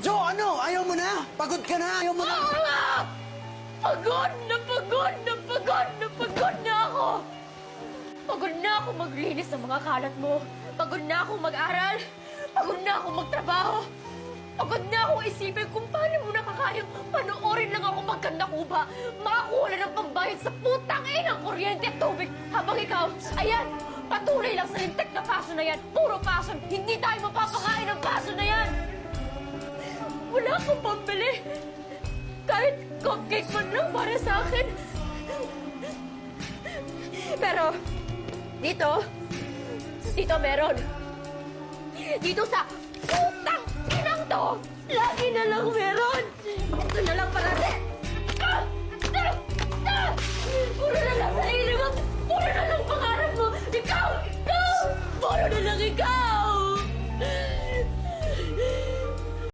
Jo, ano? Ayaw mo na? Pagod ka na? Ayaw mo na? Pagod na pagod na pagod na pagod na ako! Pagod na ako maglinis ng mga kalat mo. Pagod na ako mag-aral. Pagod na ako magtrabaho. Pagod na ako isipin kung paano mo nakakayang panoorin lang ako magkanda kuba. Makakuha ng pambayad sa putang ng kuryente at tubig. Habang ikaw, ayan, patuloy lang sa lintek na paso na yan. Puro paso. Hindi tayo mapapakain ng paso na yan. Wala akong pambili. Kahit cupcake man lang para sa akin. Pero, dito meron. Dito sa putang inang to, lagi na lang meron. Ito na lang parate. Puro na